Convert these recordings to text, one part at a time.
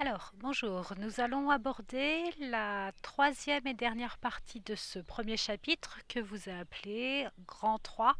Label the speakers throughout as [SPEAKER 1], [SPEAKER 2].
[SPEAKER 1] Alors, bonjour, nous allons aborder la troisième et dernière partie de ce premier chapitre que vous avez appelé Grand 3,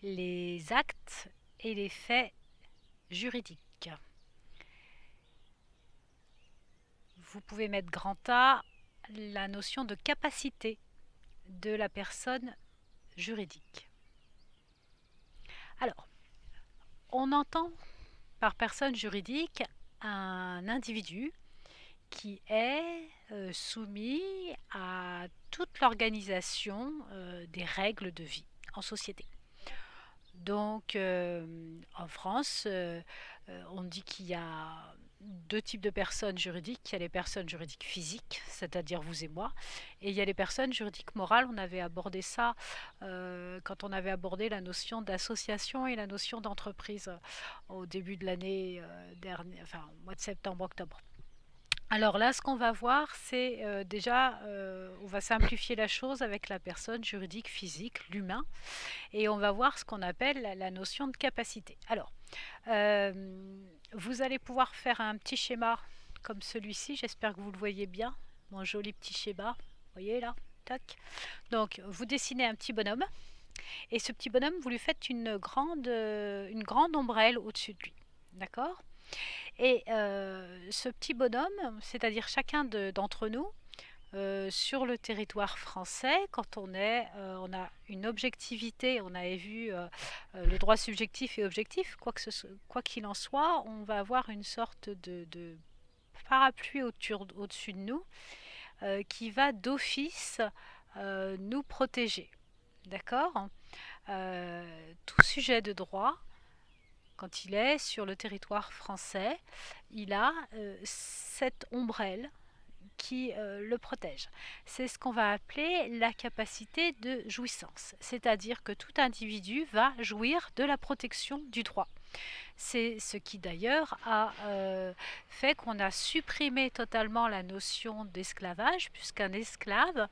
[SPEAKER 1] les actes et les faits juridiques. Vous pouvez mettre grand A la notion de capacité de la personne juridique. Alors, on entend par personne juridique un individu qui est soumis à toute l'organisation des règles de vie en société. Donc, en France, on dit qu'il y a deux types de personnes juridiques. Il y a les personnes juridiques physiques, c'est-à-dire vous et moi, et il y a les personnes juridiques morales. On avait abordé ça quand on avait abordé la notion d'association et la notion d'entreprise au début de l'année dernière, enfin au mois de septembre-octobre. Alors là, ce qu'on va voir, c'est déjà, on va simplifier la chose avec la personne juridique physique, l'humain, et on va voir ce qu'on appelle la notion de capacité. Alors, euh, vous allez pouvoir faire un petit schéma comme celui-ci, j'espère que vous le voyez bien, mon joli petit schéma, vous voyez là, tac. Donc, vous dessinez un petit bonhomme, et ce petit bonhomme, vous lui faites une grande ombrelle au-dessus de lui, d'accord? Et ce petit bonhomme, c'est-à-dire chacun d'entre nous, sur le territoire français, quand on a une objectivité, on avait vu le droit subjectif et objectif, quoi qu'il en soit, on va avoir une sorte de parapluie au-dessus de nous qui va d'office nous protéger. D'accord. Tout sujet de droit, quand il est sur le territoire français, il a cette ombrelle qui le protège. C'est ce qu'on va appeler la capacité de jouissance, c'est-à-dire que tout individu va jouir de la protection du droit. C'est ce qui d'ailleurs a fait qu'on a supprimé totalement la notion d'esclavage, puisqu'un esclave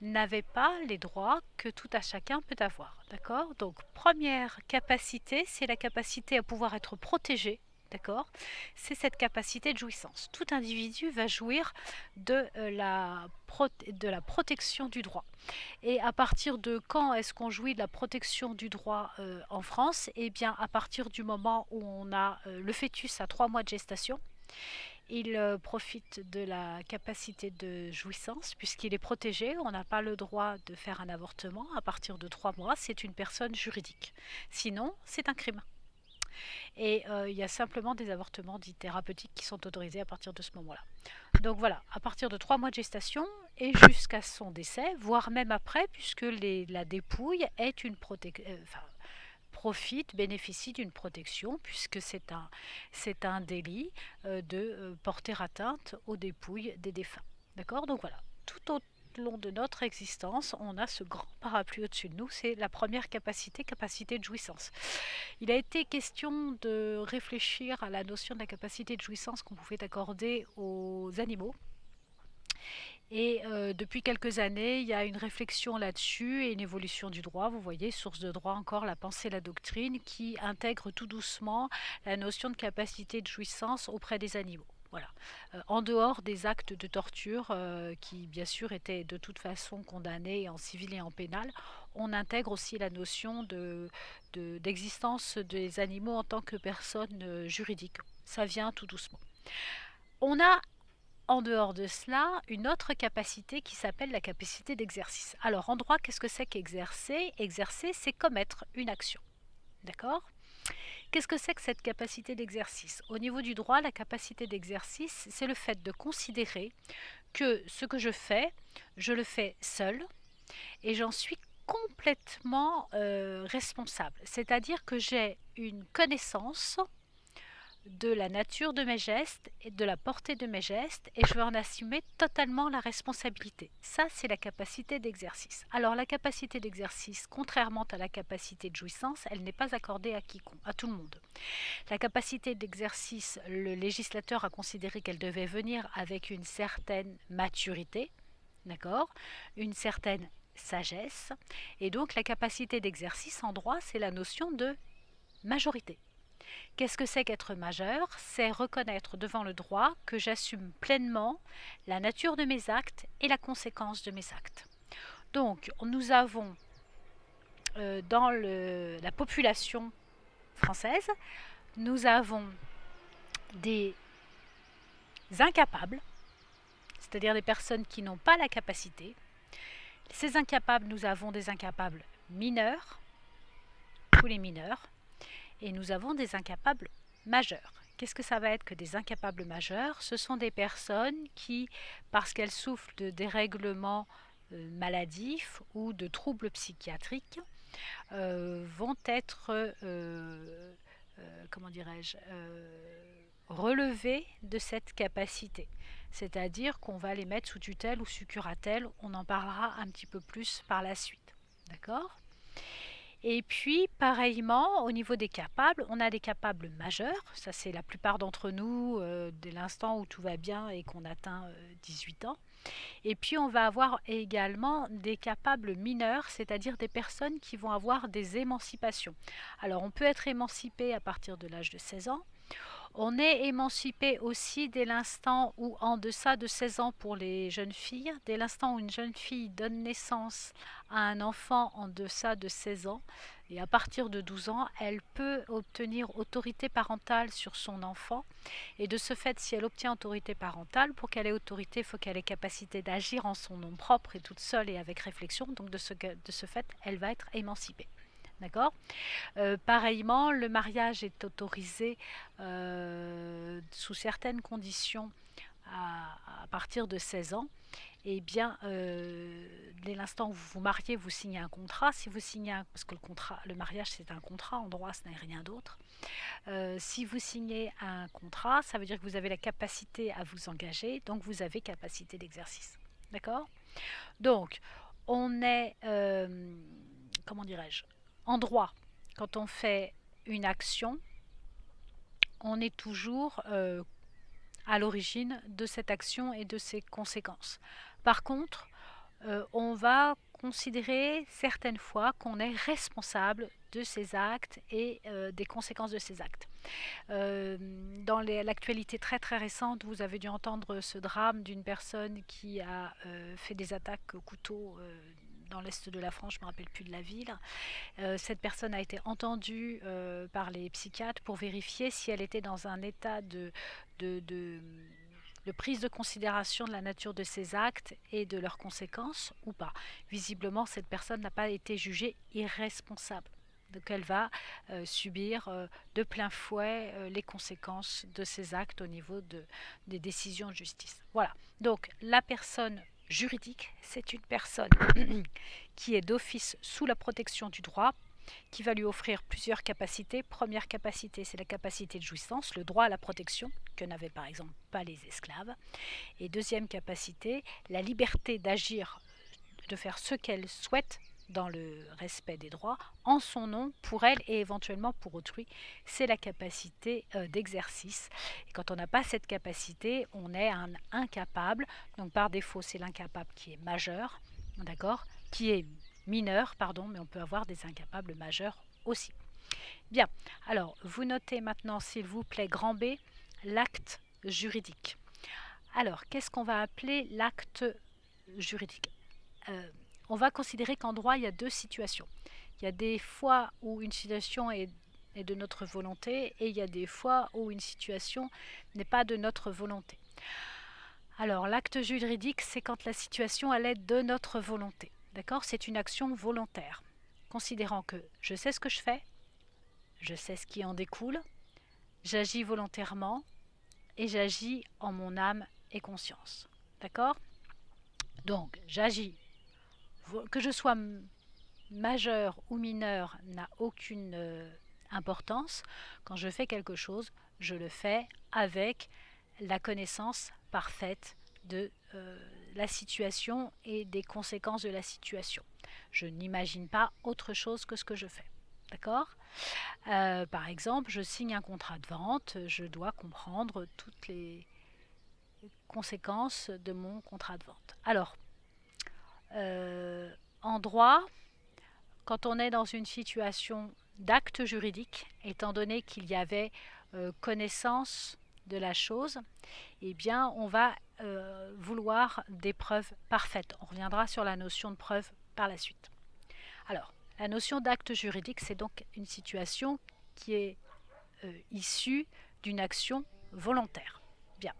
[SPEAKER 1] n'avait pas les droits que tout à chacun peut avoir. D'accord. Donc première capacité, c'est la capacité à pouvoir être protégé. D'accord. C'est cette capacité de jouissance. Tout individu va jouir de la protection du droit. Et à partir de quand est-ce qu'on jouit de la protection du droit en France? Eh bien, à partir du moment où on a le fœtus à 3 mois de gestation, il profite de la capacité de jouissance puisqu'il est protégé. On n'a pas le droit de faire un avortement. À partir de 3 mois, c'est une personne juridique. Sinon, c'est un crime. Et il y a simplement des avortements dits thérapeutiques qui sont autorisés à partir de ce moment-là. Donc voilà, à partir de 3 mois de gestation et jusqu'à son décès, voire même après, puisque la dépouille est une protection, bénéficie d'une protection, puisque c'est un délit de porter atteinte aux dépouilles des défunts. D'accord. Donc voilà, tout au long de notre existence, on a ce grand parapluie au-dessus de nous, c'est la première capacité de jouissance. Il a été question de réfléchir à la notion de la capacité de jouissance qu'on pouvait accorder aux animaux. Et depuis quelques années, il y a une réflexion là-dessus et une évolution du droit. Vous voyez, source de droit encore, la pensée, la doctrine, qui intègre tout doucement la notion de capacité de jouissance auprès des animaux. Voilà. En dehors des actes de torture qui, bien sûr, étaient de toute façon condamnés en civil et en pénal, on intègre aussi la notion d'existence des animaux en tant que personnes juridiques. Ça vient tout doucement. On a en dehors de cela, une autre capacité qui s'appelle la capacité d'exercice. Alors en droit, qu'est-ce que c'est qu'exercer? Exercer, c'est commettre une action. D'accord. Qu'est-ce que c'est que cette capacité d'exercice? Au niveau du droit, la capacité d'exercice, c'est le fait de considérer que ce que je le fais seul et j'en suis complètement responsable. C'est-à-dire que j'ai une connaissance de la nature de mes gestes et de la portée de mes gestes et je veux en assumer totalement la responsabilité. Ça, c'est la capacité d'exercice. Alors la capacité d'exercice, contrairement à la capacité de jouissance, elle n'est pas accordée à quiconque, à tout le monde. La capacité d'exercice, le législateur a considéré qu'elle devait venir avec une certaine maturité, d'accord, une certaine sagesse, et donc la capacité d'exercice en droit, c'est la notion de majorité. Qu'est-ce que c'est qu'être majeur? C'est reconnaître devant le droit que j'assume pleinement la nature de mes actes et la conséquence de mes actes. Donc, nous avons dans la population française, nous avons des incapables, c'est-à-dire des personnes qui n'ont pas la capacité. Ces incapables, nous avons des incapables mineurs, tous les mineurs, et nous avons des incapables majeurs. Qu'est-ce que ça va être que des incapables majeurs? Ce sont des personnes qui, parce qu'elles souffrent de dérèglements maladifs ou de troubles psychiatriques, vont être, comment dirais-je, relevées de cette capacité. C'est-à-dire qu'on va les mettre sous tutelle ou sous curatelle. On en parlera un petit peu plus par la suite. D'accord? Et puis, pareillement, au niveau des capables, on a des capables majeurs. Ça, c'est la plupart d'entre nous, dès l'instant où tout va bien et qu'on atteint 18 ans. Et puis, on va avoir également des capables mineurs, c'est-à-dire des personnes qui vont avoir des émancipations. Alors, on peut être émancipé à partir de l'âge de 16 ans. On est émancipé aussi dès l'instant où, en deçà de 16 ans pour les jeunes filles, dès l'instant où une jeune fille donne naissance à un enfant en deçà de 16 ans, et à partir de 12 ans, elle peut obtenir autorité parentale sur son enfant. Et de ce fait, si elle obtient autorité parentale, pour qu'elle ait autorité, il faut qu'elle ait capacité d'agir en son nom propre et toute seule et avec réflexion. Donc de ce fait, elle va être émancipée. D'accord? Pareillement, le mariage est autorisé sous certaines conditions à partir de 16 ans. Et bien, dès l'instant où vous vous mariez, vous signez un contrat. Si vous signez parce que le mariage c'est un contrat, en droit ce n'est rien d'autre. Si vous signez un contrat, ça veut dire que vous avez la capacité à vous engager, donc vous avez capacité d'exercice. D'accord? Donc, on est, comment dirais-je, en droit, quand on fait une action, on est toujours à l'origine de cette action et de ses conséquences. Par contre, on va considérer certaines fois qu'on est responsable de ses actes et des conséquences de ses actes. Dans l'actualité très très récente, vous avez dû entendre ce drame d'une personne qui a fait des attaques au couteau dans l'est de la France, je ne me rappelle plus de la ville. Cette personne a été entendue par les psychiatres pour vérifier si elle était dans un état de, de prise de considération de la nature de ses actes et de leurs conséquences ou pas. Visiblement, cette personne n'a pas été jugée irresponsable. Donc elle va subir de plein fouet les conséquences de ses actes au niveau des décisions de justice. Voilà. Donc la personne juridique, c'est une personne qui est d'office sous la protection du droit, qui va lui offrir plusieurs capacités. Première capacité, c'est la capacité de jouissance, le droit à la protection, que n'avaient par exemple pas les esclaves. Et deuxième capacité, la liberté d'agir, de faire ce qu'elle souhaite dans le respect des droits, en son nom, pour elle et éventuellement pour autrui. C'est la capacité d'exercice. Et quand on n'a pas cette capacité, on est un incapable. Donc par défaut, c'est l'incapable qui est majeur, d'accord, qui est mineur, pardon, mais on peut avoir des incapables majeurs aussi. Bien, alors vous notez maintenant, s'il vous plaît, grand B, l'acte juridique. Alors, qu'est-ce qu'on va appeler l'acte juridique? On va considérer qu'en droit, il y a deux situations. Il y a des fois où une situation est de notre volonté et il y a des fois où une situation n'est pas de notre volonté. Alors, l'acte juridique, c'est quand la situation elle est de notre volonté. D'accord? C'est une action volontaire. Considérant que je sais ce que je fais, je sais ce qui en découle, j'agis volontairement et j'agis en mon âme et conscience. D'accord? Donc, j'agis. Que je sois majeur ou mineur n'a aucune importance. Quand je fais quelque chose, je le fais avec la connaissance parfaite de la situation et des conséquences de la situation. Je n'imagine pas autre chose que ce que je fais. D'accord? Par exemple, je signe un contrat de vente, je dois comprendre toutes les conséquences de mon contrat de vente. Alors, en droit, quand on est dans une situation d'acte juridique, étant donné qu'il y avait connaissance de la chose, eh bien, on va vouloir des preuves parfaites. On reviendra sur la notion de preuve par la suite. Alors, la notion d'acte juridique, c'est donc une situation qui est issue d'une action volontaire. Bien.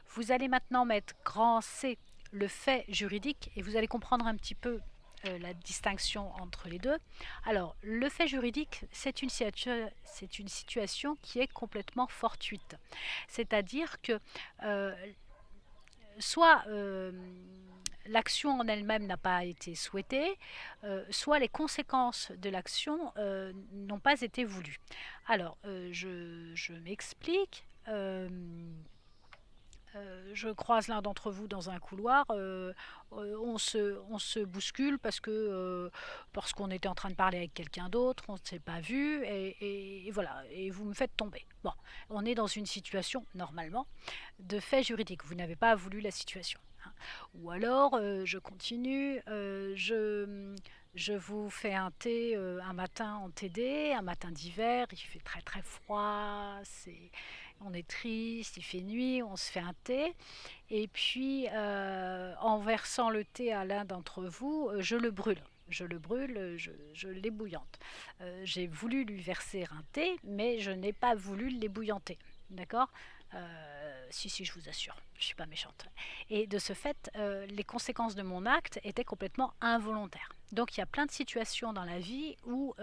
[SPEAKER 1] Vous allez maintenant mettre grand C, le fait juridique, et vous allez comprendre un petit peu la distinction entre les deux. Alors, le fait juridique, c'est une situation qui est complètement fortuite. C'est-à-dire que soit l'action en elle-même n'a pas été souhaitée, soit les conséquences de l'action n'ont pas été voulues. Alors, je m'explique. Je croise l'un d'entre vous dans un couloir, on se bouscule parce qu'on était en train de parler avec quelqu'un d'autre, on ne s'est pas vu, et voilà, et vous me faites tomber. Bon, on est dans une situation, normalement, de fait juridique. Vous n'avez pas voulu la situation. Hein. Ou alors, je continue, je vous fais un thé un matin en TD, un matin d'hiver, il fait très très froid, on est triste, il fait nuit, on se fait un thé, et puis en versant le thé à l'un d'entre vous, je le brûle. Je l'ébouillante. J'ai voulu lui verser un thé, mais je n'ai pas voulu l'ébouillanter. D'accord. Si, je vous assure, je ne suis pas méchante. Et de ce fait, les conséquences de mon acte étaient complètement involontaires. Donc il y a plein de situations dans la vie où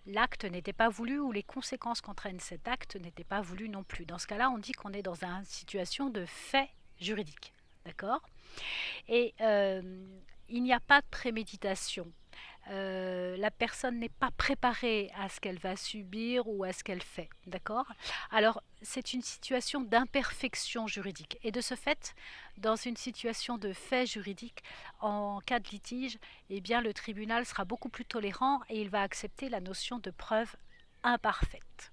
[SPEAKER 1] l'acte n'était pas voulu, ou les conséquences qu'entraîne cet acte n'étaient pas voulues non plus. Dans ce cas-là, on dit qu'on est dans une situation de fait juridique. D'accord. Et il n'y a pas de préméditation. La personne n'est pas préparée à ce qu'elle va subir ou à ce qu'elle fait, d'accord. Alors, c'est une situation d'imperfection juridique. Et de ce fait, dans une situation de fait juridique, en cas de litige, eh bien, le tribunal sera beaucoup plus tolérant et il va accepter la notion de preuve imparfaite.